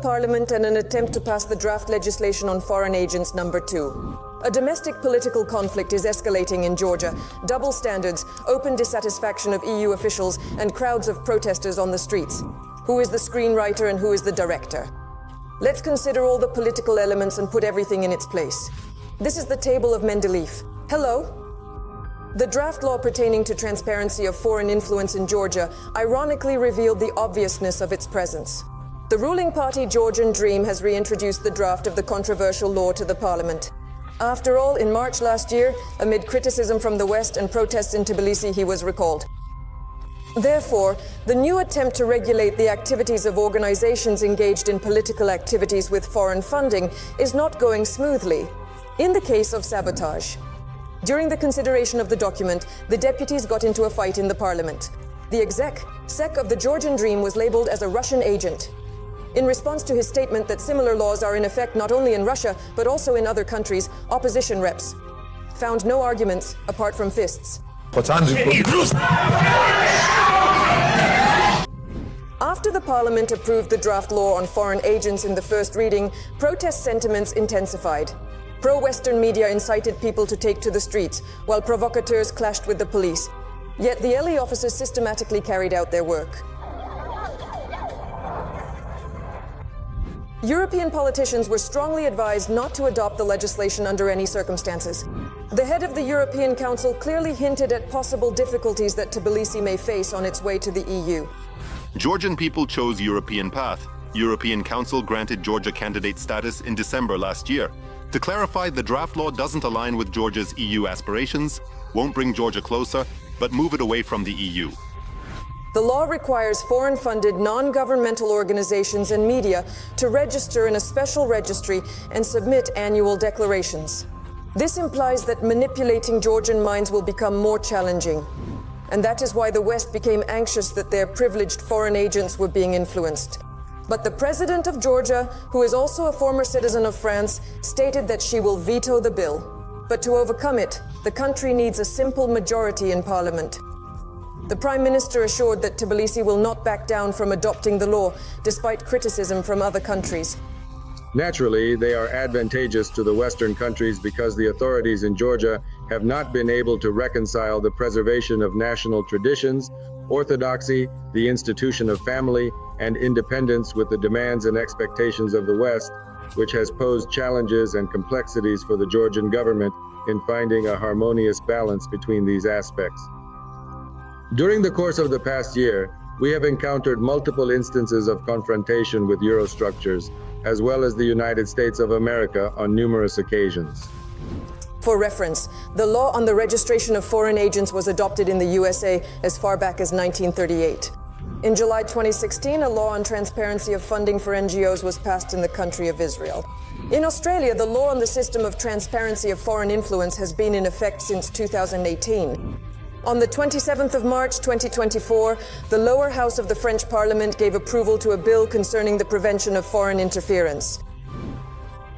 parliament and an attempt to pass the draft legislation on foreign agents number 2. A domestic political conflict is escalating in Georgia. Double standards, open dissatisfaction of EU officials, and crowds of protesters on the streets. Who is the screenwriter and who is the director? Let's consider all the political elements and put everything in its place. This is the table of Mendeleev. Hello? The draft law pertaining to transparency of foreign influence in Georgia ironically revealed the obviousness of its presence. The ruling party Georgian Dream has reintroduced the draft of the controversial law to the parliament. After all, in March last year, amid criticism from the West and protests in Tbilisi, he was recalled. Therefore, the new attempt to regulate the activities of organizations engaged in political activities with foreign funding is not going smoothly. In the case of sabotage. During the consideration of the document, the deputies got into a fight in the parliament. The sec of the Georgian Dream was labeled as a Russian agent. In response to his statement that similar laws are in effect not only in Russia, but also in other countries, opposition reps found no arguments apart from fists. After the parliament approved the draft law on foreign agents in the first reading, protest sentiments intensified. Pro-Western media incited people to take to the streets, while provocateurs clashed with the police. Yet the LE officers systematically carried out their work. European politicians were strongly advised not to adopt the legislation under any circumstances. The head of the European Council clearly hinted at possible difficulties that Tbilisi may face on its way to the EU. Georgian people chose European path. European Council granted Georgia candidate status in December last year. To clarify, the draft law doesn't align with Georgia's EU aspirations, won't bring Georgia closer, but move it away from the EU. The law requires foreign-funded non-governmental organizations and media to register in a special registry and submit annual declarations. This implies that manipulating Georgian minds will become more challenging. And that is why the West became anxious that their privileged foreign agents were being influenced. But the president of Georgia, who is also a former citizen of France, stated that she will veto the bill. But to overcome it, the country needs a simple majority in parliament. The Prime Minister assured that Tbilisi will not back down from adopting the law, despite criticism from other countries. Naturally, they are advantageous to the Western countries because the authorities in Georgia have not been able to reconcile the preservation of national traditions, orthodoxy, the institution of family, and independence with the demands and expectations of the West, which has posed challenges and complexities for the Georgian government in finding a harmonious balance between these aspects. During the course of the past year, we have encountered multiple instances of confrontation with Eurostructures, as well as the United States of America on numerous occasions. For reference, the law on the registration of foreign agents was adopted in the USA as far back as 1938. In July 2016, a law on transparency of funding for NGOs was passed in the country of Israel. In Australia, the law on the system of transparency of foreign influence has been in effect since 2018. On the 27th of March 2024, the lower house of the French Parliament gave approval to a bill concerning the prevention of foreign interference.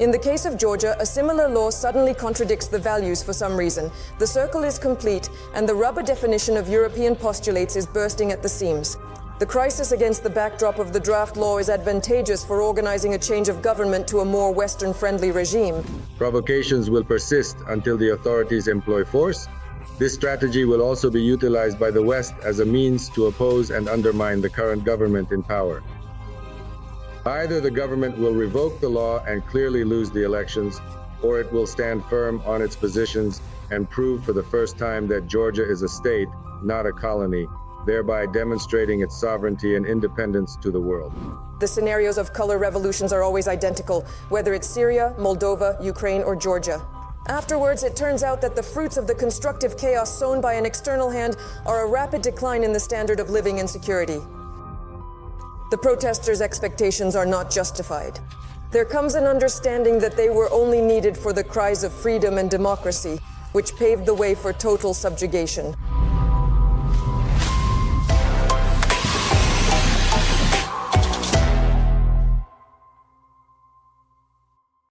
In the case of Georgia, a similar law suddenly contradicts the values for some reason. The circle is complete, and the rubber definition of European postulates is bursting at the seams. The crisis against the backdrop of the draft law is advantageous for organizing a change of government to a more Western-friendly regime. Provocations will persist until the authorities employ force. This strategy will also be utilized by the West as a means to oppose and undermine the current government in power. Either the government will revoke the law and clearly lose the elections, or it will stand firm on its positions and prove for the first time that Georgia is a state, not a colony, thereby demonstrating its sovereignty and independence to the world. The scenarios of color revolutions are always identical, whether it's Syria, Moldova, Ukraine, or Georgia. Afterwards, it turns out that the fruits of the constructive chaos sown by an external hand are a rapid decline in the standard of living and security. The protesters' expectations are not justified. There comes an understanding that they were only needed for the cries of freedom and democracy, which paved the way for total subjugation.